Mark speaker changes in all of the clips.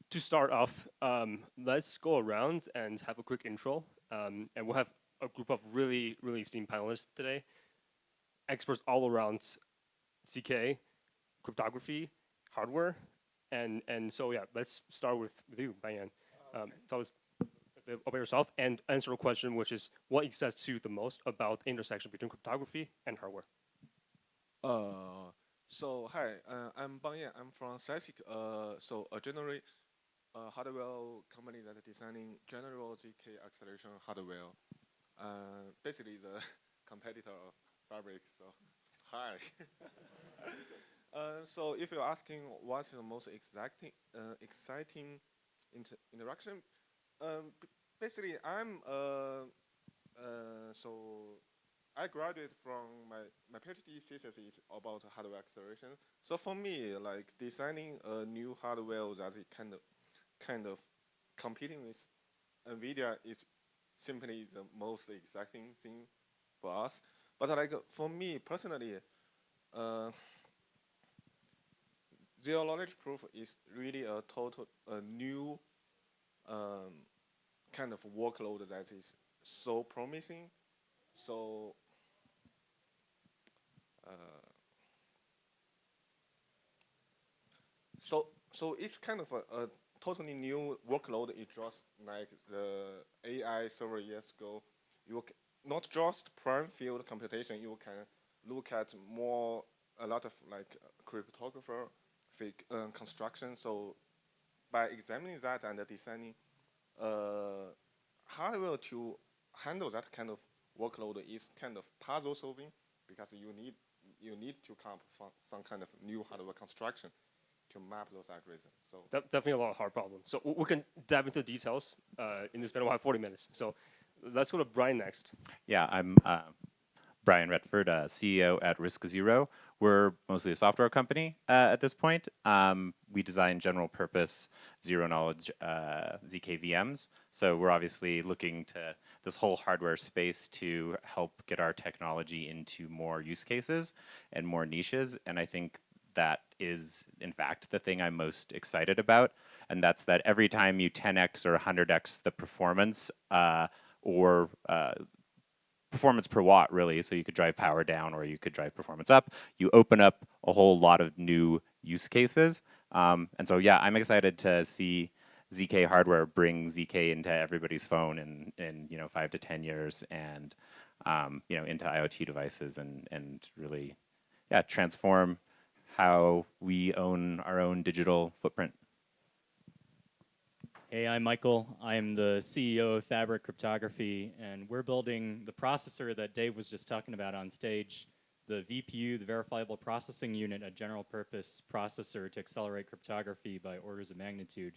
Speaker 1: to start off, let's go around and have a quick intro. And we'll have a group of really esteemed panelists today, experts all around CK, cryptography, hardware, and so yeah, let's start with you, Bayan. Tell us a bit about yourself and answer a question, which is what excites you the most about the intersection between cryptography and hardware?
Speaker 2: Uh, hi, I'm Bang Yan. I'm from Cysic. A general hardware company that is designing general ZK acceleration hardware. Basically the competitor of Fabric. So, hi. If you're asking what's the most exciting interaction, basically I'm I graduated from my PhD thesis is about hardware acceleration. So for me, like designing a new hardware that is kind of competing with NVIDIA is simply the most exciting thing for us. But like for me personally, uh, zero knowledge proof is really a new um, kind of workload that is so promising. So uh, so it's kind of a totally new workload. It just like the AI several years ago. Not just prime field computation. You can look at a lot of like cryptographic construction. So by examining that and designing uh, hardware to handle that kind of workload is kind of puzzle solving because you need to come up with some kind of new hardware construction to map those algorithms. So
Speaker 1: Definitely a lot of hard problems. So we can dive into details in this panel. We'll have 40 minutes. So let's go to Brian next.
Speaker 3: Yeah, I'm Brian Retford, CEO at RiscZero. We're mostly a software company at this point. We design general purpose zero knowledge ZK VMs. So we're obviously looking to this whole hardware space to help get our technology into more use cases and more niches. And I think that is, in fact, the thing I'm most excited about. And that's that every time you 10x or 100x the performance or performance per watt, really. So you could drive power down or you could drive performance up. You open up a whole lot of new use cases. And so, yeah, I'm excited to see ZK hardware bring ZK into everybody's phone in 5 to 10 years and into IoT devices and really, yeah, transform how we own our own digital footprint.
Speaker 4: Hey, I'm Michael. I'm the CEO of Fabric Cryptography, and we're building the processor that Dave was just talking about on stage, the VPU, the Verifiable Processing Unit, a general purpose processor to accelerate cryptography by orders of magnitude.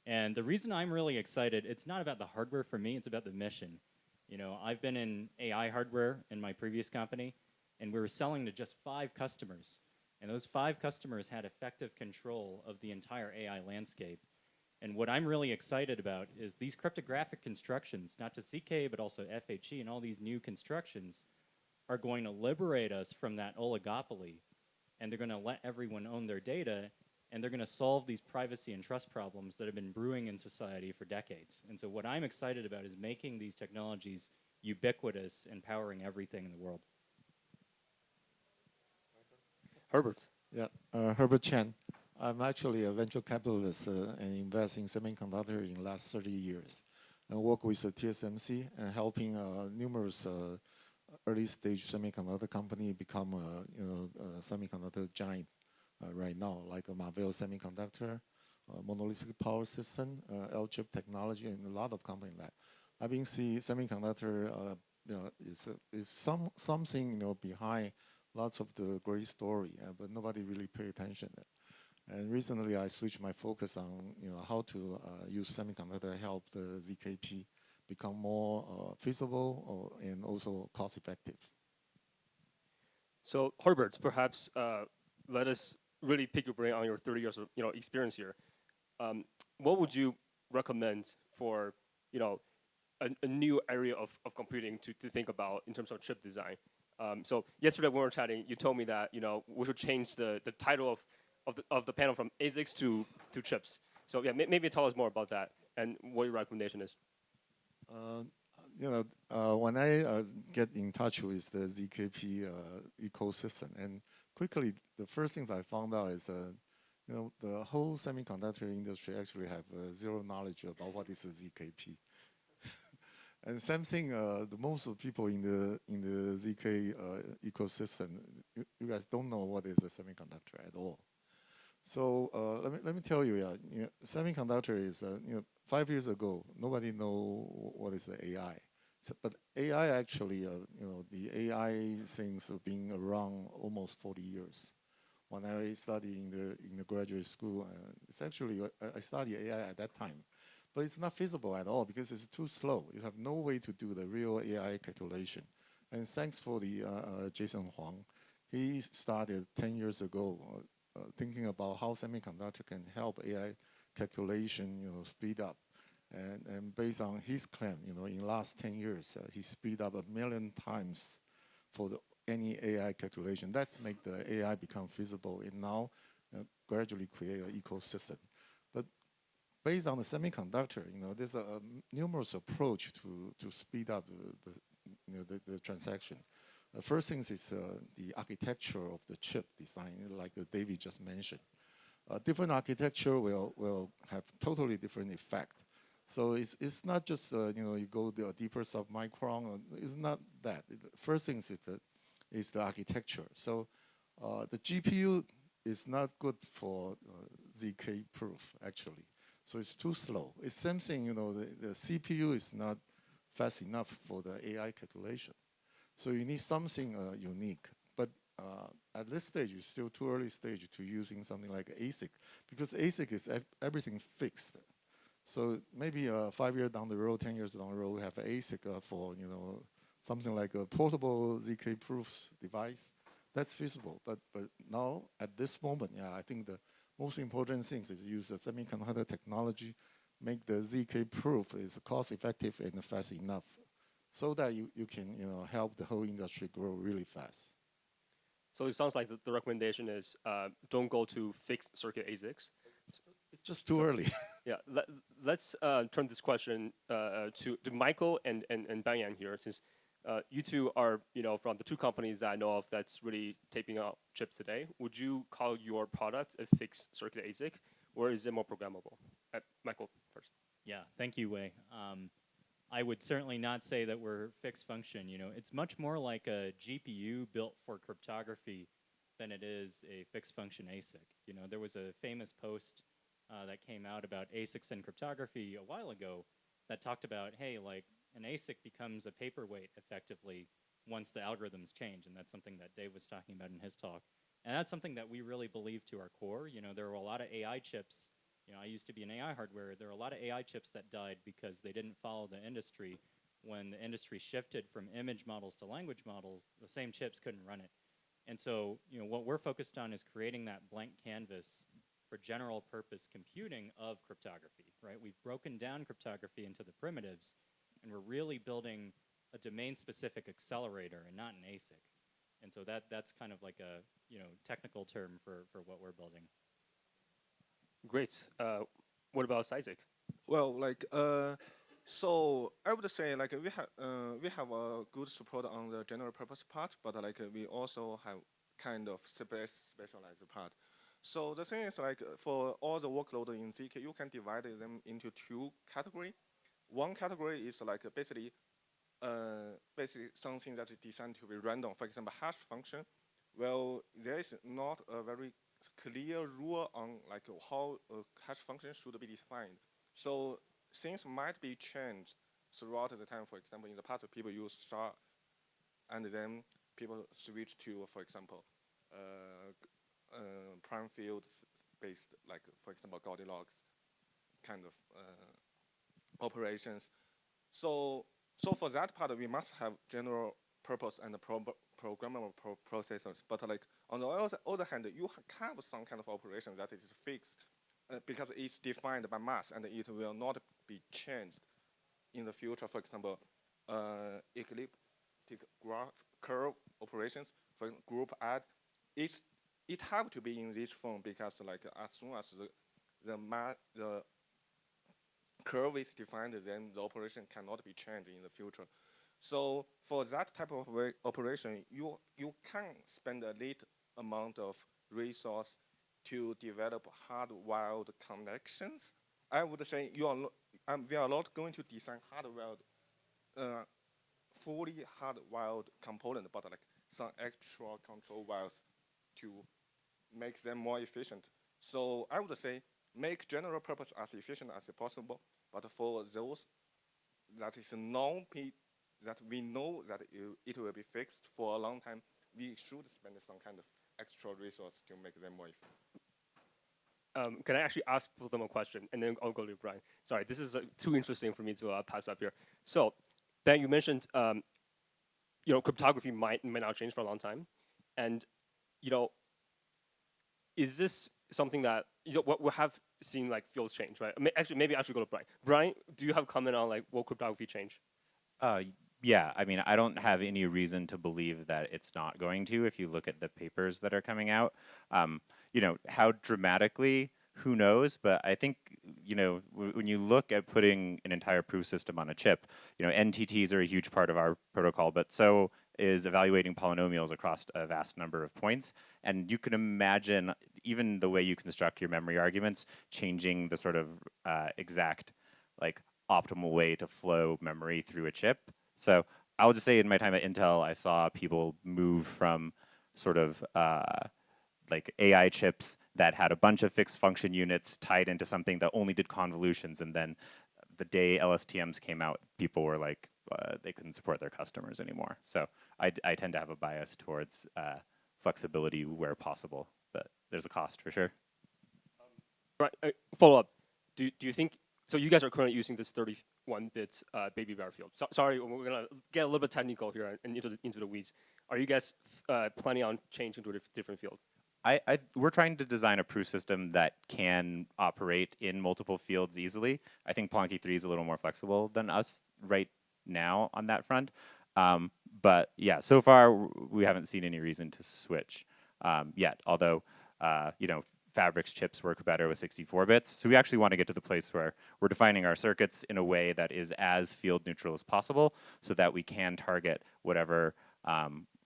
Speaker 4: And the reason I'm really excited, it's not about the hardware for me, it's about the mission. You know, I've been in AI hardware in my previous company, and we were selling to just 5 customers. And those 5 customers had effective control of the entire AI landscape. And what I'm really excited about is these cryptographic constructions, not just ZK, but also FHE and all these new constructions, are going to liberate us from that oligopoly. And they're going to let everyone own their data, and they're going to solve these privacy and trust problems that have been brewing in society for decades. And so what I'm excited about is making these technologies ubiquitous and powering everything in the world.
Speaker 1: Herbert.
Speaker 5: Yeah, Herbert Chang. I'm actually a venture capitalist and invest in semiconductor in the last 30 years. And work with TSMC and helping numerous early stage semiconductor company become a semiconductor giant right now, like a Marvell Semiconductor, monolithic power system, L-chip technology, and a lot of companies like that. I've been seeing semiconductor is something behind lots of the great story, but nobody really pay attention to it. And recently, I switched my focus on how to use semiconductor to help the ZKP become more feasible and also cost effective.
Speaker 1: So Herbert, perhaps let us really pick your brain on your 30 years of experience here. What would you recommend for a new area of computing to think about in terms of chip design? So yesterday when we were chatting, you told me that we should change the title of the panel from ASICs to chips. So yeah, maybe tell us more about that and what your recommendation is.
Speaker 5: Uh, when I get in touch with the ZKP ecosystem, and quickly the first things I found out is, the whole semiconductor industry actually have zero knowledge about what is a ZKP. And same thing, the most of the people in the ZK ecosystem, you guys don't know what is a semiconductor at all. So let me tell you, semiconductor is 5 years ago nobody know what is the AI. So, but AI actually, the AI things have been around almost 40 years. When I studied in the graduate school, it's actually I studied AI at that time, but it's not feasible at all because it's too slow. You have no way to do the real AI calculation. And thanks for the Jason Huang, he started 10 years ago thinking about how semiconductor can help AI calculation, speed up. And based on his claim, in last 10 years, he speed up 1,000,000 times for any AI calculation. That's make the AI become feasible and now gradually create an ecosystem. But based on the semiconductor, there's a numerous approach to speed up the transaction. The first thing is the architecture of the chip design, like David just mentioned. Different architecture will have totally different effect. So it's not just you go the deeper submicron. It's not that. The first thing is the architecture. So the GPU is not good for ZK proof actually. So it's too slow. It's same thing. The CPU is not fast enough for the AI calculation. So you need something unique. But at this stage, it's still too early stage to using something like ASIC, because ASIC is everything fixed. So maybe 5 years down the road, 10 years down the road, we have ASIC for something like a portable ZK proofs device. That's feasible. But now at this moment, I think the most important thing is use the semiconductor technology, make the ZK proof is cost effective and fast enough, so that you can help the whole industry grow really fast.
Speaker 1: So it sounds like the recommendation is don't go to fixed circuit ASICs.
Speaker 5: It's just too early.
Speaker 1: Yeah, let's turn this question to Michael and Banyan here, since you two are from the two companies that I know of that's really taping out chips today. Would you call your product a fixed circuit ASIC, or is it more programmable? Michael first.
Speaker 4: Yeah, thank you, Wei. I would certainly not say that we're fixed function. It's much more like a GPU built for cryptography than it is a fixed function ASIC. There was a famous post that came out about ASICs and cryptography a while ago that talked about, hey, like an ASIC becomes a paperweight effectively once the algorithms change, and that's something that Dave was talking about in his talk. And that's something that we really believe to our core. There were a lot of AI chips. I used to be in AI hardware. There were a lot of AI chips that died because they didn't follow the industry. When the industry shifted from image models to language models, the same chips couldn't run it. And so, what we're focused on is creating that blank canvas for general purpose computing of cryptography, right? We've broken down cryptography into the primitives, and we're really building a domain-specific accelerator and not an ASIC. And so that's kind of like a technical term for what we're building.
Speaker 1: Great. What about Cysic?
Speaker 2: Well, so I would say we have a good support on the general purpose part, but we also have kind of specialized part. So the thing is for all the workload in ZK, you can divide them into two categories. One category is basically something that is designed to be random. For example, hash function. Well, there is not a very clear rule on how a hash function should be defined. So things might be changed throughout the time. For example, in the past, people use star, and then people switch to, for example, prime fields based, for example, Goldilocks kind of operations. So for that part, we must have general purpose and programmable processors. But on the other hand, you have some kind of operation that is fixed because it's defined by math and it will not be changed in the future. For example, elliptic graph curve operations for group add, it have to be in this form because as soon as the curve is defined, then the operation cannot be changed in the future. So for that type of operation, you can spend a little amount of resource to develop hardwired connections. I would say we are not going to design hardwired, fully hardwired component, but like some extra control wires to make them more efficient. So I would say make general purpose as efficient as possible, but for those that is known that we know that it will be fixed for a long time, we should spend some kind of extra resource to make them more efficient.
Speaker 1: Can I actually ask both of them a question, and then I'll go to Brian? Sorry, this is too interesting for me to pass up here. So, Ben, you mentioned cryptography might not change for a long time, and is this something that what we have seen like fields change, right? Maybe I should go to Brian. Brian, do you have a comment on like will cryptography change?
Speaker 3: Yeah, I mean, I don't have any reason to believe that it's not going to. If you look at the papers that are coming out, how dramatically, who knows? But I think, when you look at putting an entire proof system on a chip, NTTs are a huge part of our protocol, but so is evaluating polynomials across a vast number of points. And you can imagine even the way you construct your memory arguments changing the sort of exact, like, optimal way to flow memory through a chip. So I'll just say in my time at Intel, I saw people move from sort of like AI chips that had a bunch of fixed function units tied into something that only did convolutions. And then the day LSTMs came out, people were like, they couldn't support their customers anymore. So I tend to have a bias towards flexibility where possible, but there's a cost for sure.
Speaker 1: Right. Follow up. Do you think so? You guys are currently using this 31-bit baby bear field. Sorry, we're gonna get a little bit technical here and into the weeds. Are you guys planning on changing to a different field?
Speaker 3: We're trying to design a proof system that can operate in multiple fields easily. I think Plonky 3 is a little more flexible than us right now on that front. But yeah, so far we haven't seen any reason to switch yet. Although, Fabric's chips work better with 64 bits. So we actually want to get to the place where we're defining our circuits in a way that is as field neutral as possible so that we can target whatever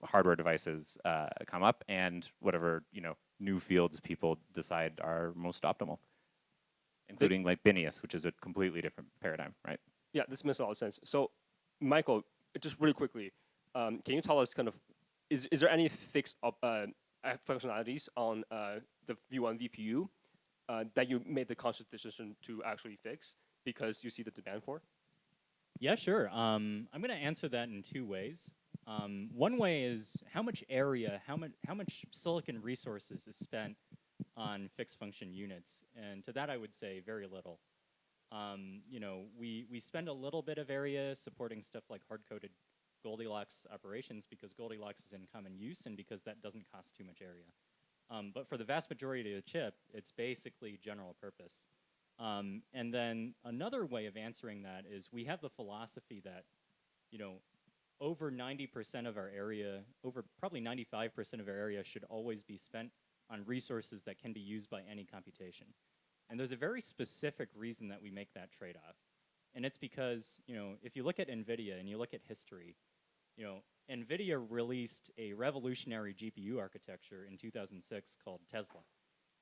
Speaker 3: hardware devices come up and whatever new fields people decide are most optimal, including like Binius, which is a completely different paradigm, right?
Speaker 1: Yeah, this makes a lot of sense. So, Michael, just really quickly, can you tell us kind of is there any fixed functionalities on the V1 VPU that you made the conscious decision to actually fix because you see the demand for?
Speaker 4: Yeah, sure. I'm going to answer that in two ways. One way is how much area, how much silicon resources is spent on fixed function units, and to that I would say very little. We spend a little bit of area supporting stuff like hard-coded Goldilocks operations because Goldilocks is in common use and because that doesn't cost too much area. But for the vast majority of the chip, it's basically general purpose. And then another way of answering that is we have the philosophy that, over 90% of our area, over probably 95% of our area should always be spent on resources that can be used by any computation. And there's a very specific reason that we make that trade-off. And it's because, if you look at NVIDIA and you look at history, NVIDIA released a revolutionary GPU architecture in 2006 called Tesla,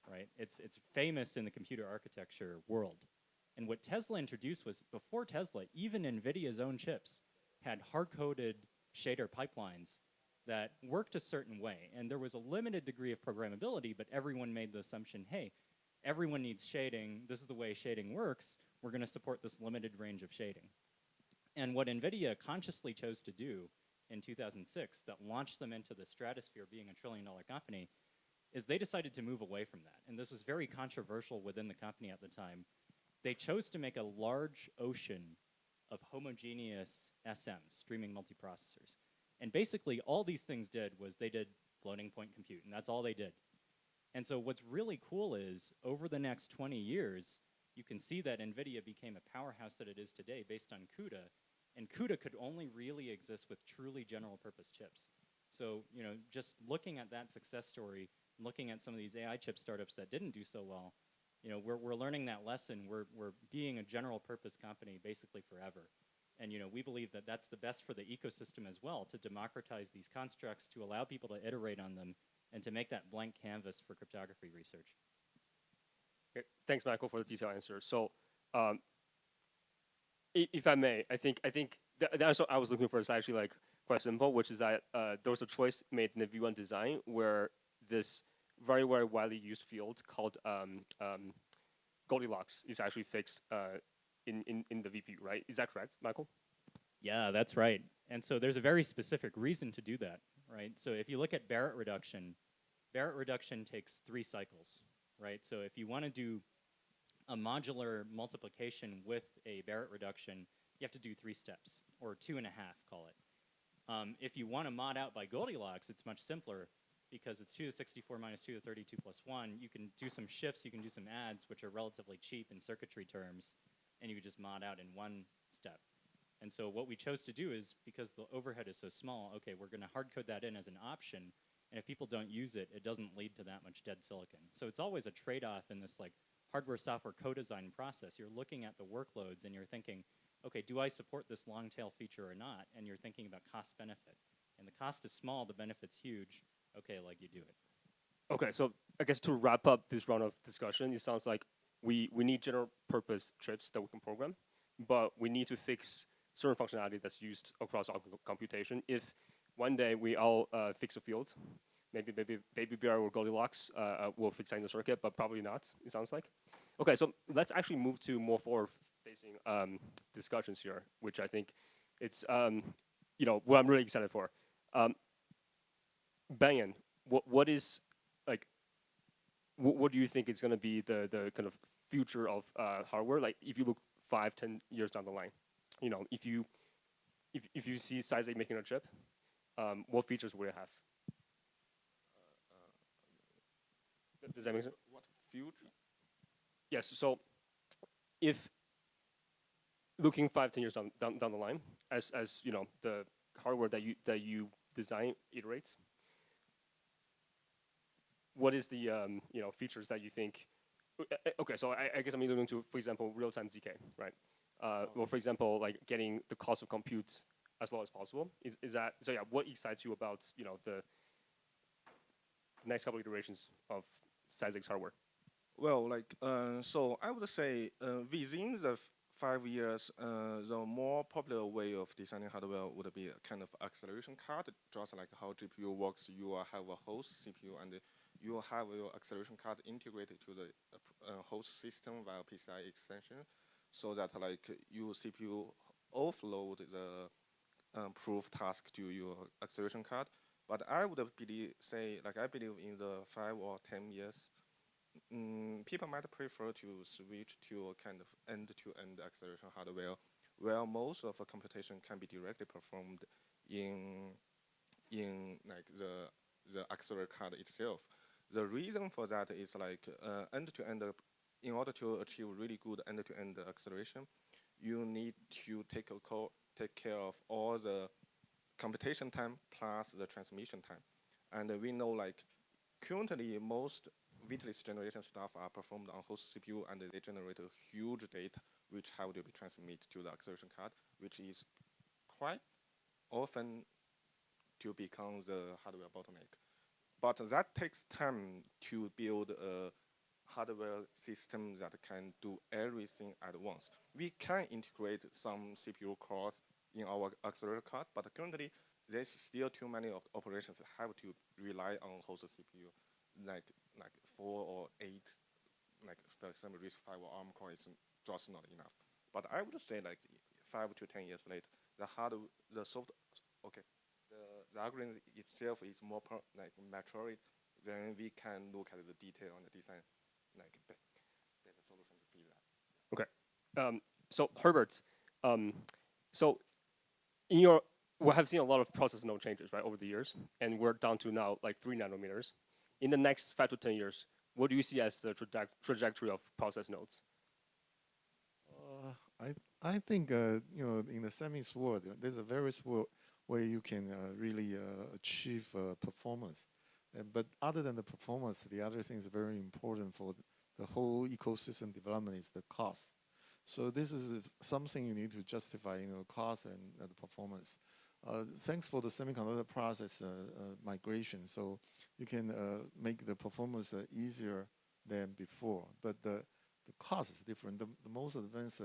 Speaker 4: right? It's famous in the computer architecture world. And what Tesla introduced was, before Tesla, even NVIDIA's own chips had hard-coded shader pipelines that worked a certain way. And there was a limited degree of programmability, but everyone made the assumption, hey, everyone needs shading. This is the way shading works. We're going to support this limited range of shading. And what NVIDIA consciously chose to do in 2006 that launched them into the stratosphere being a trillion-dollar company is they decided to move away from that. And this was very controversial within the company at the time. They chose to make a large ocean of homogeneous SMs, streaming multiprocessors. And basically, all these things did was they did floating point compute, and that's all they did. And so what's really cool is, over the next 20 years, you can see that NVIDIA became a powerhouse that it is today based on CUDA, and CUDA could only really exist with truly general-purpose chips. So, just looking at that success story, looking at some of these AI chip startups that didn't do so well, You know, we're learning that lesson. We're being a general purpose company basically forever. And you know, we believe that that's the best for the ecosystem as well, to democratize these constructs, to allow people to iterate on them, and to make that blank canvas for cryptography research.
Speaker 1: Okay, thanks, Michael, for the detailed answer. So, if I may, I think the answer I was looking for is actually like quite simple, which is that there was a choice made in the V1 design where this very widely used field called Goldilocks is actually fixed in the VPU, right? Is that correct, Michael?
Speaker 4: Yeah, that's right. And so there's a very specific reason to do that, right? So if you look at Barrett reduction takes 3 cycles, right? So if you want to do a modular multiplication with a Barrett reduction, you have to do 3 steps, or 2.5, call it. If you want to mod out by Goldilocks, it's much simpler because it's 2 to the 64 minus 2 to the 32 plus 1. You can do some shifts, you can do some adds, which are relatively cheap in circuitry terms, and you can just mod out in 1 step. And so what we chose to do is, because the overhead is so small, okay, we're going to hard code that in as an option, and if people don't use it, it doesn't lead to that much dead silicon. So it's always a trade-off in this like hardware-software co-design process. You're looking at the workloads and you're thinking, okay, do I support this long-tail feature or not? And you're thinking about cost-benefit. And the cost is small, the benefit's huge. Okay, like you do it.
Speaker 1: Okay, so I guess to wrap up this round of discussion, it sounds like we need general purpose chips that we can program, but we need to fix certain functionality that's used across all computation. If one day we all fix a field, maybe Baby Bear or Goldilocks will fix in the circuit, but probably not, it sounds like. Okay, so let's actually move to more forward-facing discussions here, which I think it's you know, what I'm really excited for. Bangin, what is like what do you think is going to be the kind of future of hardware? Like if you look 5-10 years down the line, you know, if you see Cysic making a chip, what features will it have? Does that make sense?
Speaker 2: What future?
Speaker 1: Yes. So if looking 5-10 years down the line, as you know, the hardware that you design iterates, what is the you know, features that you think? Okay, so I guess I'm alluding to, for example, real-time ZK, right? Or for example, like getting the cost of compute as low as possible. Is that so? Yeah, what excites you about, you know, the next couple iterations of Cysic's hardware?
Speaker 2: Well, like, so I would say within the 5 years, the more popular way of designing hardware would be a kind of acceleration card, just like how GPU works. You will have a host CPU and you will have your acceleration card integrated to the host system via PCI extension, so that like your CPU offload the proof task to your acceleration card. But I would say, like I believe in the 5 or 10 years, people might prefer to switch to a kind of end-to-end acceleration hardware, where most of the computation can be directly performed in like the accelerator card itself. The reason for that is like end-to-end. In order to achieve really good end-to-end acceleration, you need to take care of all the computation time plus the transmission time. And we know like currently most Vitless generation stuff are performed on host CPU and they generate a huge data which have to be transmitted to the acceleration card, which is quite often to become the hardware bottleneck. But that takes time to build a hardware system that can do everything at once. We can integrate some CPU cores in our accelerator card, but currently there's still too many operations that have to rely on host CPU, like 4 or 8, like for example RISC-V or ARM core is just not enough. But I would say like 5 to 10 years later, the soft, okay, the algorithm itself is more like matured, then we can look at the detail and the design, like better solution to feed that.
Speaker 1: Okay. So Herbert, so in your, we have seen a lot of process node changes, right, over the years, and we're down to now like 3 nanometers. In the next 5 to 10 years, what do you see as the trajectory of process nodes?
Speaker 5: I think you know, in the semis world, there's a various world where you can really achieve performance. But other than the performance, the other thing is very important for the the whole ecosystem development is the cost. So this is something you need to justify, cost and the performance. Thanks for the semiconductor process migration, so you can make the performance easier than before. But the cost is different. The most advanced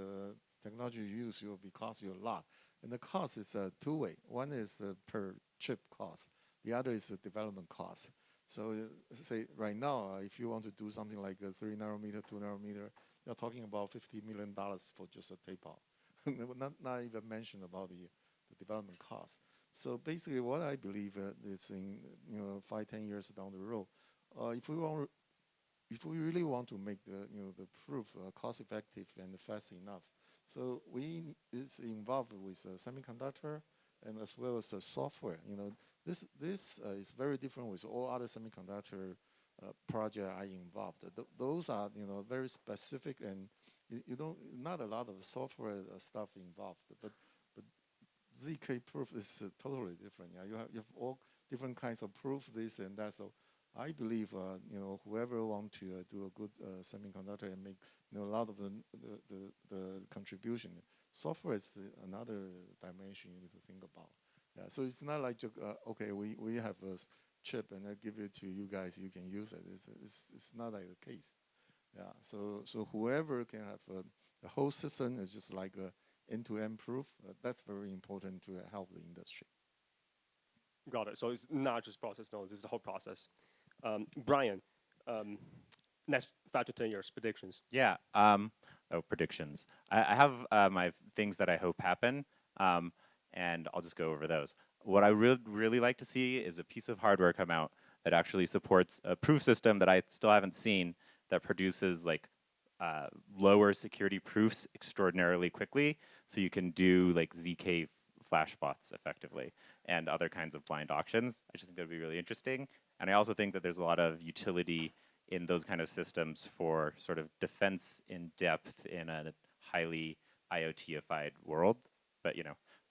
Speaker 5: technology you use will be cost you a lot. And the cost is two-way. One is per chip cost. The other is the development cost. So say right now, if you want to do something like a 3 nanometer, 2 nanometer, you're talking about $50 million for just a tape out. not even mention about the development cost. So basically what I believe is in 5-10 years down the road, if we really want to make the proof cost effective and fast enough, so it's involved with semiconductor and as well as software. This is very different with all other semiconductor project I involved. Those are very specific, and you don't not a lot of software stuff involved. But ZK proof is totally different. Yeah, you have all different kinds of proof, this and that. So I believe whoever want to do a good semiconductor and make a lot of the contribution, software is another dimension you need to think about. Yeah, so it's not like okay, we have a chip and I give it to you guys, you can use it. It's not like the case. Yeah, so whoever can have the whole system is just like a end-to-end proof. That's very important to help the industry.
Speaker 1: Got it. So it's not just process nodes; it's the whole process. Brian, next 5 to 10 years predictions.
Speaker 3: Yeah. Predictions. I have my things that I hope happen, and I'll just go over those. What I really like to see is a piece of hardware come out that actually supports a proof system that I still haven't seen, that produces like lower security proofs extraordinarily quickly, so you can do like ZK flash bots effectively and other kinds of blind auctions. I just think that would be really interesting. And I also think that there's a lot of utility in those kind of systems for sort of defense in depth in a highly IoT-ified world. But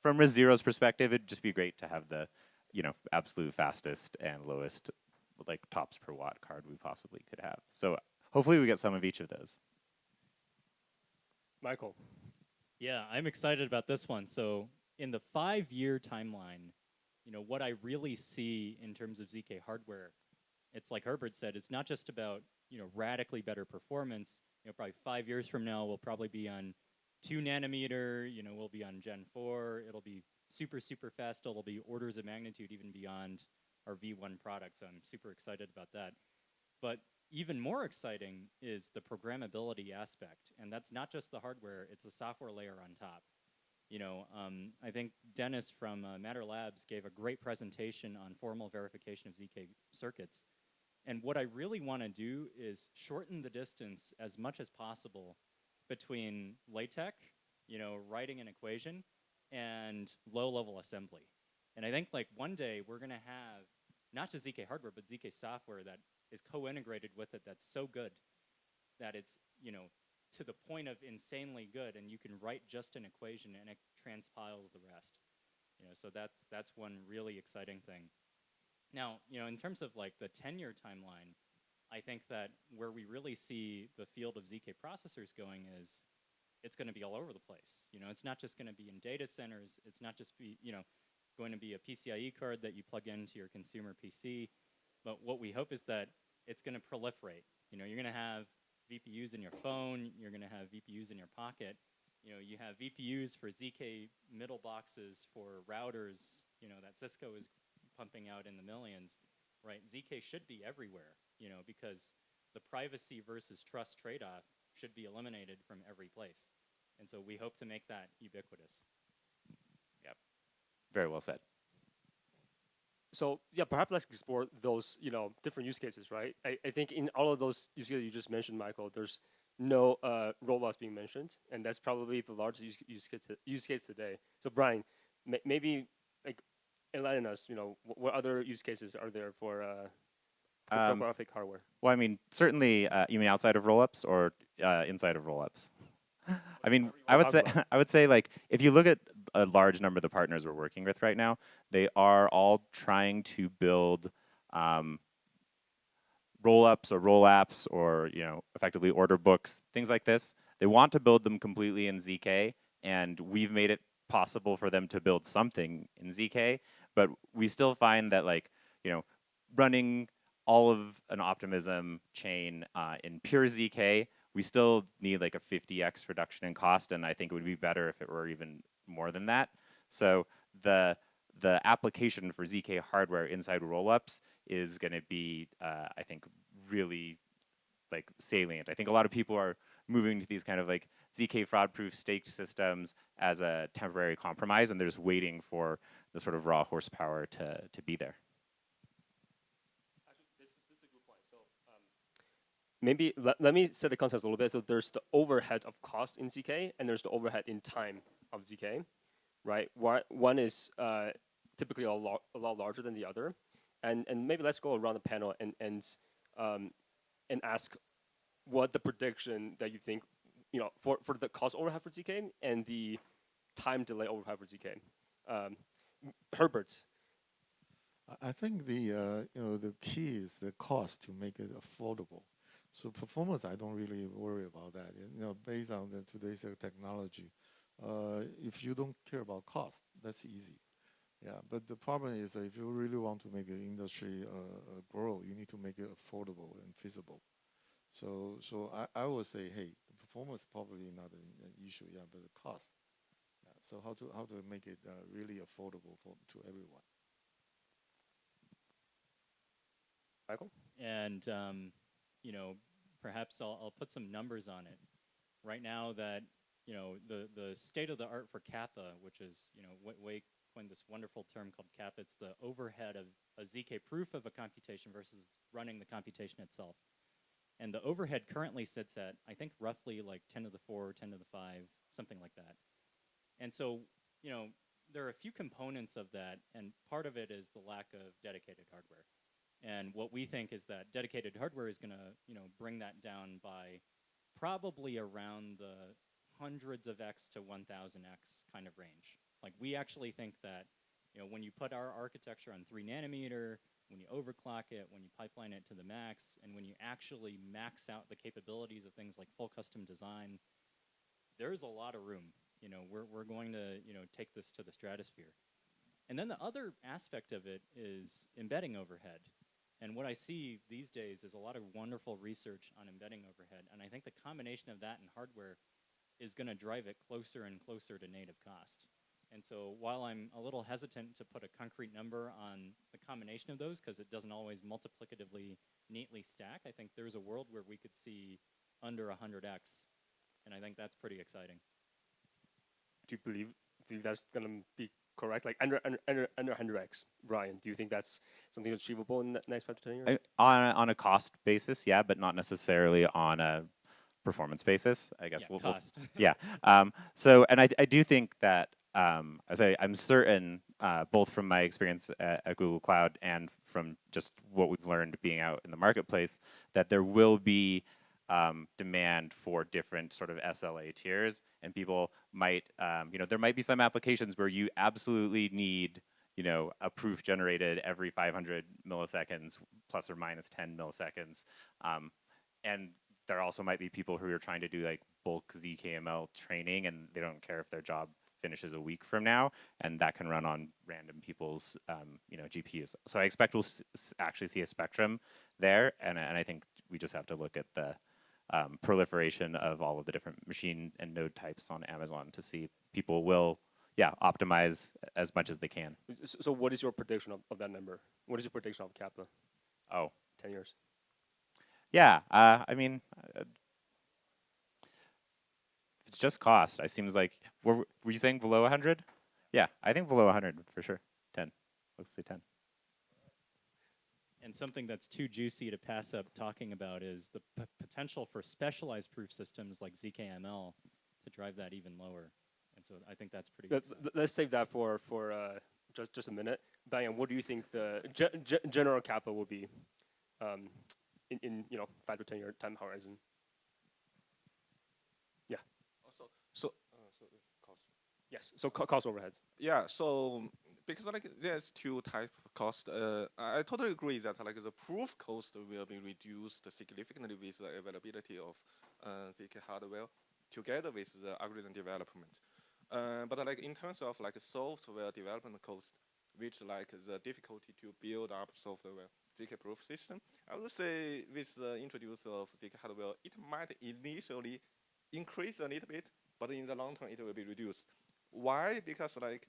Speaker 3: from RiscZero's perspective, it'd just be great to have the absolute fastest and lowest like tops per watt card we possibly could have. So hopefully we get some of each of those.
Speaker 1: Michael.
Speaker 4: Yeah, I'm excited about this one. So in the 5-year timeline, what I really see in terms of ZK hardware, it's like Herbert said, it's not just about radically better performance. Probably 5 years from now, we'll probably be on 2 nanometer. We'll be on Gen 4. It'll be super fast. It'll be orders of magnitude even beyond our V1 product. So I'm super excited about that. But even more exciting is the programmability aspect, and that's not just the hardware; it's the software layer on top. I think Dennis from Matter Labs gave a great presentation on formal verification of ZK circuits. And what I really want to do is shorten the distance as much as possible between LaTeX, writing an equation, and low-level assembly. And I think like one day we're going to have not just ZK hardware, but ZK software that is co-integrated with it that's so good that it's, to the point of insanely good, and you can write just an equation and it transpiles the rest. So that's one really exciting thing. Now, in terms of like the 10-year timeline, I think that where we really see the field of ZK processors going is it's going to be all over the place. It's not just going to be in data centers. It's not just going to be a PCIe card that you plug into your consumer PC. But what we hope is that it's going to proliferate. You're going to have VPUs in your phone. You're going to have VPUs in your pocket. You have VPUs for ZK middle boxes for routers. That Cisco is pumping out in the millions, right? ZK should be everywhere. Because the privacy versus trust trade-off should be eliminated from every place. And so we hope to make that ubiquitous.
Speaker 3: Yep. Very well said.
Speaker 1: So yeah, perhaps let's explore those different use cases, right? I think in all of those use cases you just mentioned, Michael, there's no robots being mentioned, and that's probably the largest use case today. So Brian, maybe like enlighten us. What other use cases are there for cryptographic hardware?
Speaker 3: Well, I mean, certainly, you mean outside of rollups or inside of rollups? I mean, I would say like if you look at a large number of the partners we're working with right now, they are all trying to build roll-ups or roll-apps or effectively order books, things like this. They want to build them completely in ZK, and we've made it possible for them to build something in ZK, but we still find that running all of an optimism chain in pure ZK, we still need like a 50x reduction in cost, and I think it would be better if it were even more than that. So the application for ZK hardware inside rollups is going to be, I think, really like salient. I think a lot of people are moving to these kind of like ZK fraud-proof staked systems as a temporary compromise, and they're just waiting for the sort of raw horsepower to be there.
Speaker 1: Actually, this is a good point. So maybe let me set the context a little bit. So there's the overhead of cost in ZK, and there's the overhead in time of ZK, right? One is typically a lot larger than the other, and maybe let's go around the panel and ask what the prediction that you think, for the cost overhead for ZK and the time delay overhead for ZK. Herbert.
Speaker 5: I think the key is the cost to make it affordable. So performance, I don't really worry about that. Based on today's technology, if you don't care about cost, that's easy. Yeah, but the problem is if you really want to make an industry grow, you need to make it affordable and feasible. So I would say, hey, the performance probably not an issue, yeah, but the cost. Yeah. So how to make it really affordable to everyone.
Speaker 1: Michael?
Speaker 4: And perhaps I'll put some numbers on it. Right now, that the state of the art for Kappa, which is Wei coined this wonderful term called Kappa. It's the overhead of a ZK proof of a computation versus running the computation itself. And the overhead currently sits at, I think, roughly like 10 to the 4, 10 to the 5, something like that. And so, there are a few components of that, and part of it is the lack of dedicated hardware. And what we think is that dedicated hardware is going to, bring that down by probably around the hundreds of x to 1000x kind of range. Like, we actually think that, when you put our architecture on 3 nanometer, when you overclock it, when you pipeline it to the max, and when you actually max out the capabilities of things like full custom design, there's a lot of room. We're going to, take this to the stratosphere. And then the other aspect of it is embedding overhead. And what I see these days is a lot of wonderful research on embedding overhead. And I think the combination of that and hardware is going to drive it closer and closer to native cost. And so while I'm a little hesitant to put a concrete number on the combination of those, because it doesn't always multiplicatively neatly stack, I think there's a world where we could see under 100x. And I think that's pretty exciting.
Speaker 1: Do you believe that's going to be correct? Like under 100x, Brian, do you think that's something that's achievable in the next 5 to 10 years?
Speaker 3: On a cost basis, yeah, but not necessarily on a performance basis. I guess
Speaker 4: yeah, cost.
Speaker 3: Yeah. So, and I do think that I'm certain, both from my experience at Google Cloud and from just what we've learned being out in the marketplace, that there will be demand for different sort of SLA tiers, and people might, there might be some applications where you absolutely need, a proof generated every 500 milliseconds, plus or minus 10 milliseconds, and there also might be people who are trying to do like bulk ZKML training, and they don't care if their job finishes a week from now, and that can run on random people's GPUs. So I expect we'll actually see a spectrum there, and I think we just have to look at the proliferation of all of the different machine and node types on Amazon to see people will, optimize as much as they can.
Speaker 1: So what is your prediction of that number? What is your prediction of Kappa? 10 years.
Speaker 3: Yeah, I mean, it's just cost. It seems like, were you saying below 100? Yeah, I think below 100 for sure. 10. Let's say 10.
Speaker 4: And something that's too juicy to pass up talking about is the potential for specialized proof systems like ZKML to drive that even lower. And so I think that's pretty.
Speaker 1: Let's save that for just a minute. Diane, what do you think the general Kappa will be in 5 to 10 year time horizon? Yeah.
Speaker 2: So cost.
Speaker 1: Yes. So cost overheads.
Speaker 2: Yeah. So because like there's 2 types of cost. I totally agree that like the proof cost will be reduced significantly with the availability of ZK hardware together with the algorithm development. But like in terms of like software development cost, which like the difficulty to build up software ZK proof system, I would say with the introduction of ZK hardware, it might initially increase a little bit, but in the long term it will be reduced. Why? Because like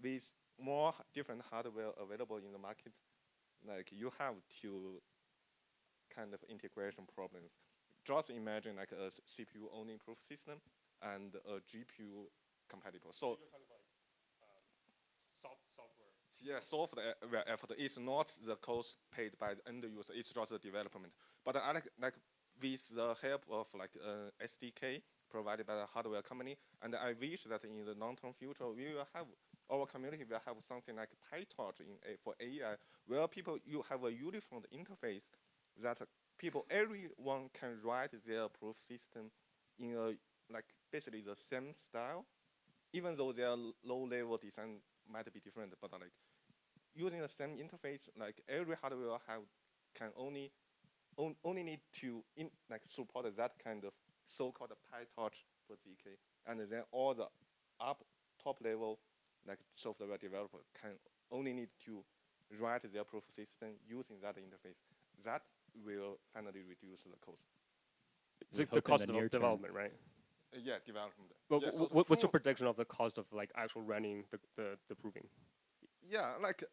Speaker 2: with more different hardware available in the market, like you have to kind of integration problems. Just imagine like a CPU only proof system and a GPU compatible. So
Speaker 1: software.
Speaker 2: yeah, software effort is not the cost paid by the end user. It's just the development. But I like with the help of like SDK provided by the hardware company, and I wish that in the long-term future we will have our community will have something like PyTorch for AI, where people you have a uniform interface that everyone can write their proof system in a like basically the same style, even though their low-level design might be different, but like using the same interface, like every hardware can only need to support that kind of so-called PyTorch for ZK, and then all the top level like software developer can only need to write their proof system using that interface. That will finally reduce the cost.
Speaker 1: It's
Speaker 4: We
Speaker 1: like the
Speaker 4: hope in
Speaker 1: cost
Speaker 4: the
Speaker 1: of
Speaker 4: near term.
Speaker 1: development, right?
Speaker 2: Yeah, development.
Speaker 1: Well,
Speaker 2: Yeah, so
Speaker 1: what's your prediction of the cost of like actual running the proving?
Speaker 2: yeah, like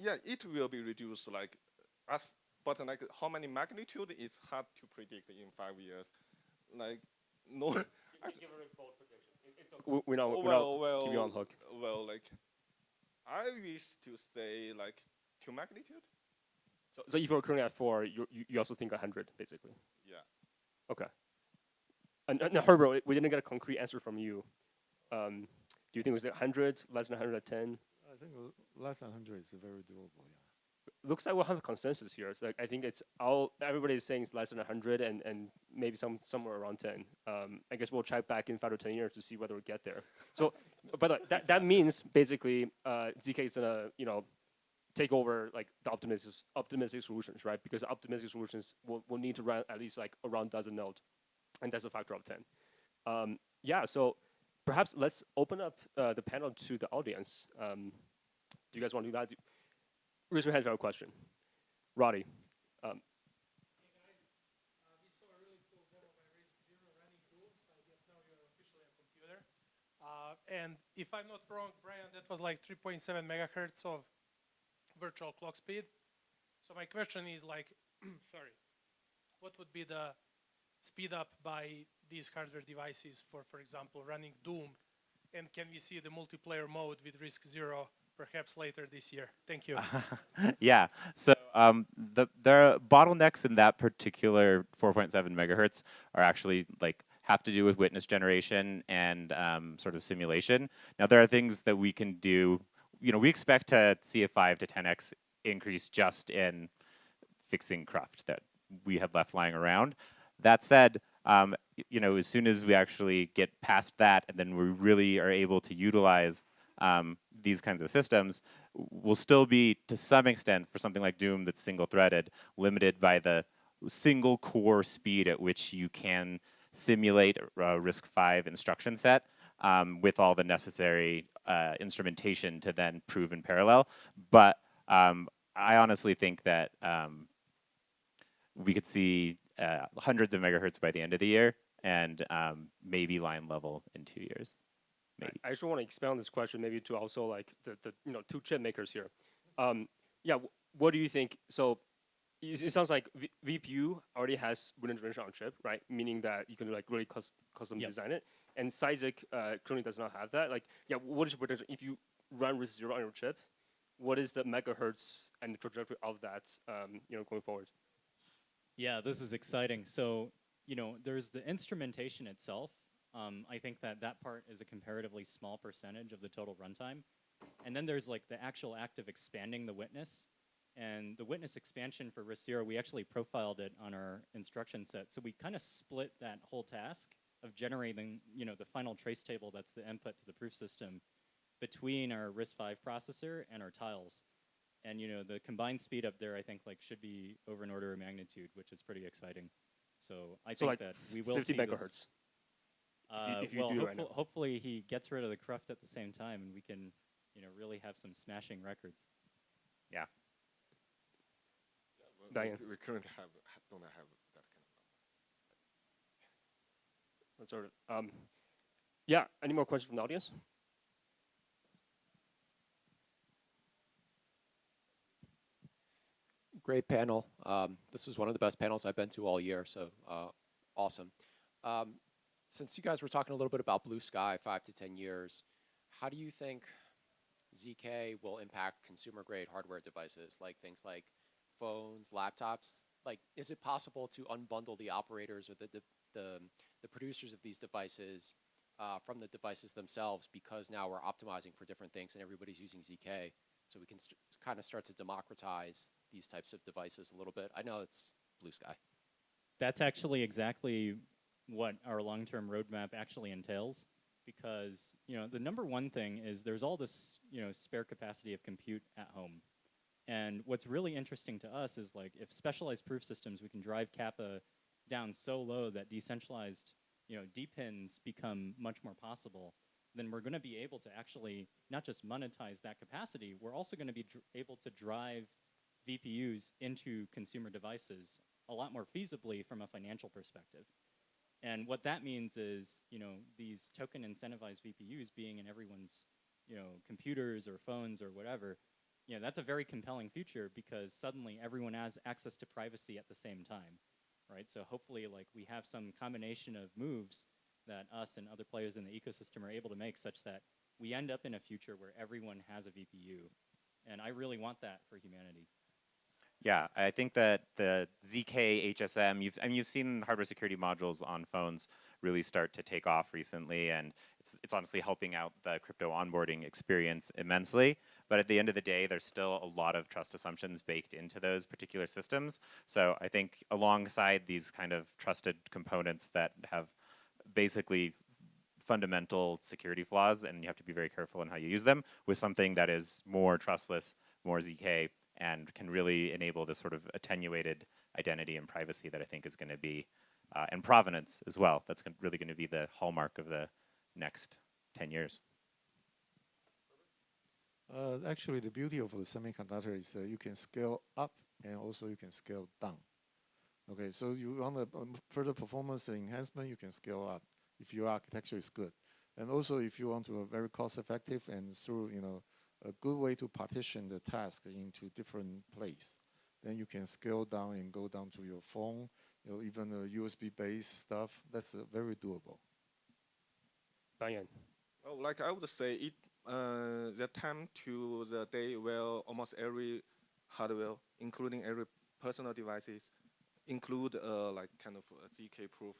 Speaker 2: yeah, it will be reduced like as but like how many magnitude is hard to predict in 5 years. Like no
Speaker 1: Give a bold prediction. It's okay. We're not keeping you on hook.
Speaker 2: well, like I wish to say like 2 magnitude.
Speaker 1: So if you're currently at 4, you also think 100 basically.
Speaker 2: Yeah.
Speaker 1: Okay. And Herbert, we didn't get a concrete answer from you. Do you think it was 100, less than 110?
Speaker 5: I think less than 100 is very doable. Yeah.
Speaker 1: Looks like we'll have a consensus here. It's like I think everybody is saying it's less than 100 and maybe somewhere around 10. I guess we'll check back in 5 to 10 years to see whether we get there. So, but that means basically ZK is gonna take over like the optimistic solutions, right? Because optimistic solutions will need to run at least like around dozen nodes, and that's a factor of 10. Yeah, so perhaps let's open up the panel to the audience. Do you guys want to do that? Raise your hand if you have a question. Roddy.
Speaker 6: Hey guys, we saw a really cool demo by RiscZero running Doom, so I guess now you're officially a computer. And if I'm not wrong, Brian, that was like 3.7 megahertz of virtual clock speed. So my question is like, sorry, what would be the speed up by these hardware devices for example, running Doom? And can we see the multiplayer mode with RiscZero perhaps later this year? Thank you.
Speaker 3: Yeah. So the bottlenecks in that particular 4.7 megahertz are actually like have to do with witness generation and sort of simulation. Now there are things that we can do. We expect to see a 5 to 10x increase just in fixing cruft that we had left lying around. That said, as soon as we actually get past that, and then we really are able to utilize these kinds of systems, will still be, to some extent, for something like Doom that's single-threaded, limited by the single core speed at which you can simulate a RISC-V instruction set with all the necessary instrumentation to then prove in parallel. But I honestly think that we could see hundreds of megahertz by the end of the year, and maybe line level in 2 years. Maybe.
Speaker 1: I actually want to expand on this question maybe to also like the two chip makers here. Yeah, what do you think? So it sounds like VPU already has witness generation on chip, right? Meaning that you can like really custom design it. And Cysic currently does not have that. Like, yeah, what is your prediction if you run RiscZero on your chip? What is the megahertz and the trajectory of that, going forward?
Speaker 4: Yeah, this is exciting. So, there's the instrumentation itself. I think that part is a comparatively small percentage of the total runtime. And then there's like the actual act of expanding the witness. And the witness expansion for RiscZero, we actually profiled it on our instruction set. So we kind of split that whole task of generating, the final trace table that's the input to the proof system between our RISC-V processor and our tiles. And the combined speed up there, I think, should be over an order of magnitude, which is pretty exciting. So I
Speaker 1: So
Speaker 4: think
Speaker 1: like
Speaker 4: that we will
Speaker 1: 50
Speaker 4: see this.
Speaker 1: megahertz. If you
Speaker 4: Well,
Speaker 1: do right now.
Speaker 4: hopefully he gets rid of the cruft at the same time, and we can, really have some smashing records.
Speaker 3: Yeah.
Speaker 1: Diane.
Speaker 2: We currently don't have that kind of number.
Speaker 1: That's sort of. Yeah. Any more questions from the audience?
Speaker 7: Great panel. This was one of the best panels I've been to all year, so awesome. Since you guys were talking a little bit about blue sky, 5 to 10 years, how do you think ZK will impact consumer-grade hardware devices, like things like phones, laptops? Like, is it possible to unbundle the operators or the producers of these devices from the devices themselves, because now we're optimizing for different things and everybody's using ZK, so we can kind of start to democratize these types of devices a little bit? I know it's blue sky.
Speaker 4: That's actually exactly what our long-term roadmap actually entails, because the number one thing is there's all this spare capacity of compute at home, and what's really interesting to us is if specialized proof systems, we can drive kappa down so low that decentralized depins become much more possible, then we're going to be able to actually not just monetize that capacity, we're also going to be able to drive VPUs into consumer devices a lot more feasibly from a financial perspective. And what that means is, these token incentivized VPUs being in everyone's, computers or phones or whatever, that's a very compelling future, because suddenly everyone has access to privacy at the same time, right? So hopefully, we have some combination of moves that us and other players in the ecosystem are able to make, such that we end up in a future where everyone has a VPU. And I really want that for humanity.
Speaker 3: Yeah, I think that the ZK HSM, you've seen hardware security modules on phones really start to take off recently, and it's honestly helping out the crypto onboarding experience immensely. But at the end of the day, there's still a lot of trust assumptions baked into those particular systems. So I think alongside these kind of trusted components that have basically fundamental security flaws, and you have to be very careful in how you use them, with something that is more trustless, more ZK, and can really enable this sort of attenuated identity and privacy that I think is going to be, and provenance as well. That's really going to be the hallmark of the next 10 years.
Speaker 5: Actually, the beauty of the semiconductor is that you can scale up and also you can scale down. Okay, so you want a further performance enhancement, you can scale up if your architecture is good. And also if you want to be very cost effective and through a good way to partition the task into different places, then you can scale down and go down to your phone, even USB-based stuff. That's very doable.
Speaker 1: Diane.
Speaker 2: Oh, like I would say, the time to the day where almost every hardware, including every personal devices, include like kind of a ZK proof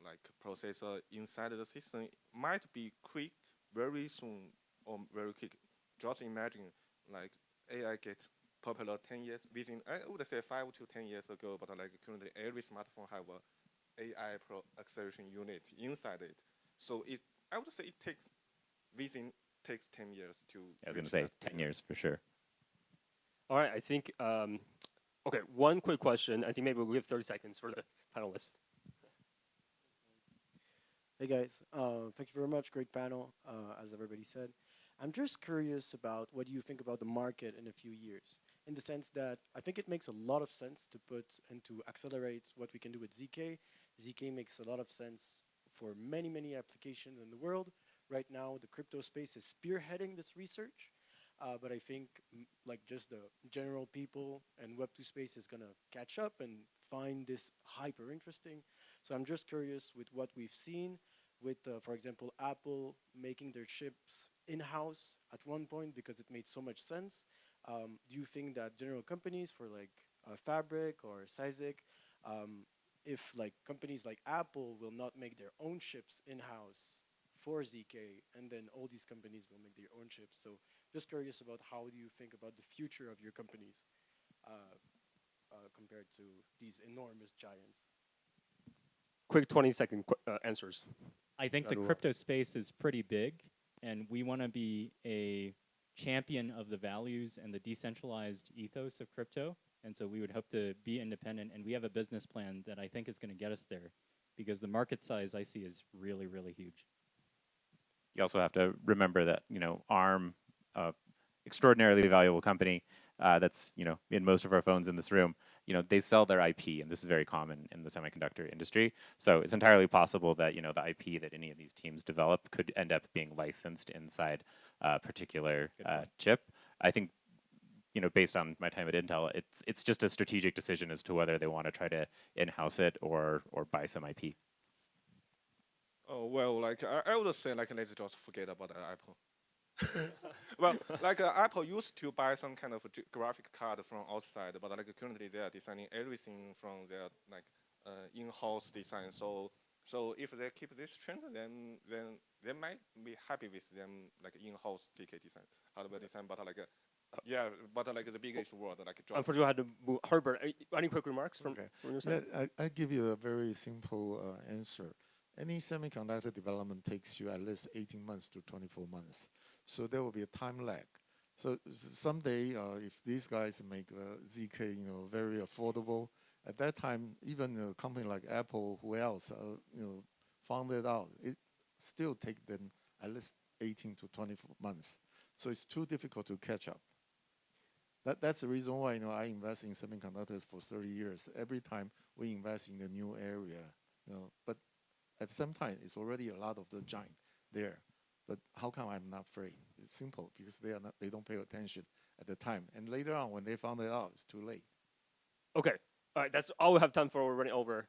Speaker 2: like processor inside the system, might be quick very soon or very quick. Just imagine like AI gets popular 10 years within, I would say 5 to 10 years ago, but like currently every smartphone have a AI acceleration unit inside it. So I would say it takes 10 years to.
Speaker 3: I was going to say 10 years for sure.
Speaker 1: All right, I think, okay, one quick question. I think maybe we'll give 30 seconds for the panelists.
Speaker 8: Hey guys, thank you very much. Great panel, as everybody said. I'm just curious about what you think about the market in a few years, in the sense that I think it makes a lot of sense to put and to accelerate what we can do with ZK. ZK makes a lot of sense for many, many applications in the world. Right now, the crypto space is spearheading this research, but I think like just the general people and Web2 space is gonna catch up and find this hyper interesting. So I'm just curious with what we've seen with, for example, Apple making their chips in-house at one point because it made so much sense. Do you think that general companies for like Fabric or Cysic, if like companies like Apple will not make their own chips in-house for ZK, and then all these companies will make their own chips? So just curious about how do you think about the future of your companies compared to these enormous giants?
Speaker 1: Quick 20-second answers.
Speaker 4: I think the crypto space is pretty big, and we want to be a champion of the values and the decentralized ethos of crypto. And so we would hope to be independent. And we have a business plan that I think is going to get us there because the market size I see is really, really huge.
Speaker 3: You also have to remember that, ARM, extraordinarily valuable company that's, in most of our phones in this room, they sell their IP, and this is very common in the semiconductor industry. So it's entirely possible that, the IP that any of these teams develop could end up being licensed inside a particular chip. I think, based on my time at Intel, it's just a strategic decision as to whether they want to try to in-house it or buy some IP.
Speaker 2: Oh well, I would say let's just forget about Apple. Well, Apple used to buy some kind of graphic card from outside, but currently they are designing everything from their in-house design. So if they keep this trend, then they might be happy with them in-house TK design, hardware design. But yeah, but the biggest word
Speaker 1: Unfortunately, I had to move. Herbert, any quick remarks from your side?
Speaker 5: Yeah, I give you a very simple answer. Any semiconductor development takes you at least 18 months to 24 months. So there will be a time lag. So someday, if these guys make ZK, very affordable, at that time, even a company like Apple, who else, found it out, it still take them at least 18 to 24 months. So it's too difficult to catch up. That's the reason why I invest in semiconductors for 30 years. Every time we invest in a new area, but at the same time, it's already a lot of the giant there. But how come I'm not afraid? It's simple, because they don't pay attention at the time. And later on, when they found it out, it's too late.
Speaker 1: Okay. All right. That's all we have time for. We're running over.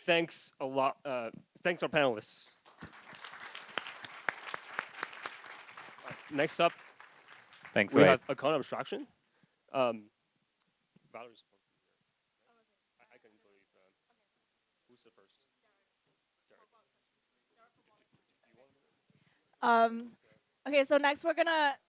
Speaker 1: Thanks a lot. Thanks our panelists. Next up,
Speaker 3: Thanks,
Speaker 1: we
Speaker 3: Wade.
Speaker 1: have a con abstraction. Valerie's I can believe. Who's the first?
Speaker 9: Okay, so next we're gonna